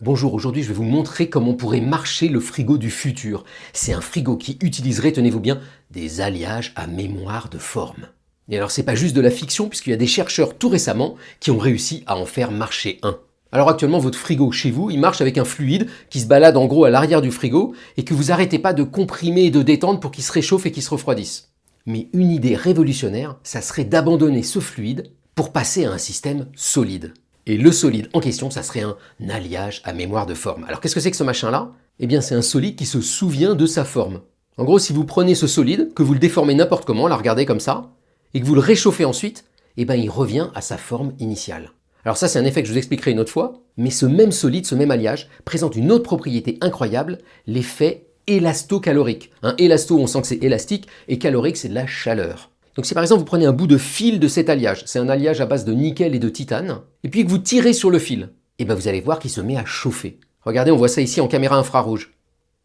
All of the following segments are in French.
Bonjour, aujourd'hui je vais vous montrer comment pourrait marcher le frigo du futur. C'est un frigo qui utiliserait, tenez-vous bien, des alliages à mémoire de forme. Et alors c'est pas juste de la fiction puisqu'il y a des chercheurs tout récemment qui ont réussi à en faire marcher un. Alors actuellement votre frigo chez vous, il marche avec un fluide qui se balade en gros à l'arrière du frigo et que vous arrêtez pas de comprimer et de détendre pour qu'il se réchauffe et qu'il se refroidisse. Mais une idée révolutionnaire, ça serait d'abandonner ce fluide pour passer à un système solide. Et le solide en question, ça serait un alliage à mémoire de forme. Alors qu'est-ce que c'est que ce machin-là? Eh bien c'est un solide qui se souvient de sa forme. En gros, si vous prenez ce solide, que vous le déformez n'importe comment, la regardez comme ça, et que vous le réchauffez ensuite, eh bien il revient à sa forme initiale. Alors ça c'est un effet que je vous expliquerai une autre fois, mais ce même solide, ce même alliage, présente une autre propriété incroyable, l'effet élasto-calorique. Un élasto, on sent que c'est élastique, et calorique, c'est de la chaleur. Donc si par exemple vous prenez un bout de fil de cet alliage, c'est un alliage à base de nickel et de titane, et puis que vous tirez sur le fil, et bien vous allez voir qu'il se met à chauffer. Regardez, on voit ça ici en caméra infrarouge.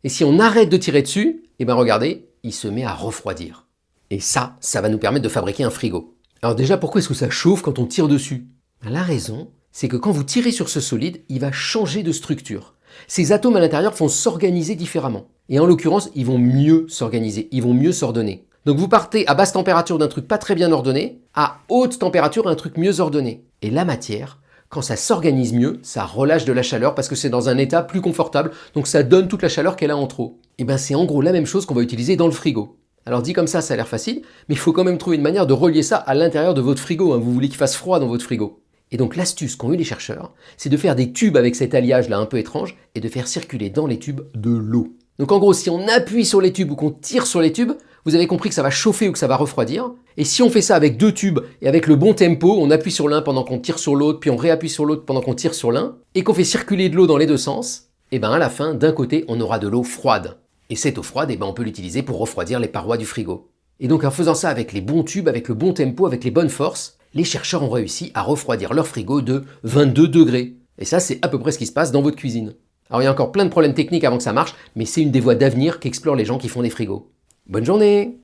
Et si on arrête de tirer dessus, et bien regardez, il se met à refroidir. Et ça va nous permettre de fabriquer un frigo. Alors déjà, pourquoi est-ce que ça chauffe quand on tire dessus? La raison, c'est que quand vous tirez sur ce solide, il va changer de structure. Ces atomes à l'intérieur vont s'organiser différemment. Et en l'occurrence, ils vont mieux s'organiser, ils vont mieux s'ordonner. Donc vous partez à basse température d'un truc pas très bien ordonné, à haute température un truc mieux ordonné. Et la matière, quand ça s'organise mieux, ça relâche de la chaleur parce que c'est dans un état plus confortable, donc ça donne toute la chaleur qu'elle a en trop. Et bien c'est en gros la même chose qu'on va utiliser dans le frigo. Alors dit comme ça a l'air facile, mais il faut quand même trouver une manière de relier ça à l'intérieur de votre frigo, hein. Vous voulez qu'il fasse froid dans votre frigo. Et donc l'astuce qu'ont eu les chercheurs, c'est de faire des tubes avec cet alliage là un peu étrange et de faire circuler dans les tubes de l'eau. Donc en gros, si on appuie sur les tubes ou qu'on tire sur les tubes, vous avez compris que ça va chauffer ou que ça va refroidir. Et si on fait ça avec deux tubes et avec le bon tempo, on appuie sur l'un pendant qu'on tire sur l'autre, puis on réappuie sur l'autre pendant qu'on tire sur l'un, et qu'on fait circuler de l'eau dans les deux sens, et bien à la fin, d'un côté, on aura de l'eau froide. Et cette eau froide, on peut l'utiliser pour refroidir les parois du frigo. Et donc en faisant ça avec les bons tubes, avec le bon tempo, avec les bonnes forces, les chercheurs ont réussi à refroidir leur frigo de 22 degrés. Et ça, c'est à peu près ce qui se passe dans votre cuisine. Alors il y a encore plein de problèmes techniques avant que ça marche, mais c'est une des voies d'avenir qu'explorent les gens qui font des frigos. Bonne journée!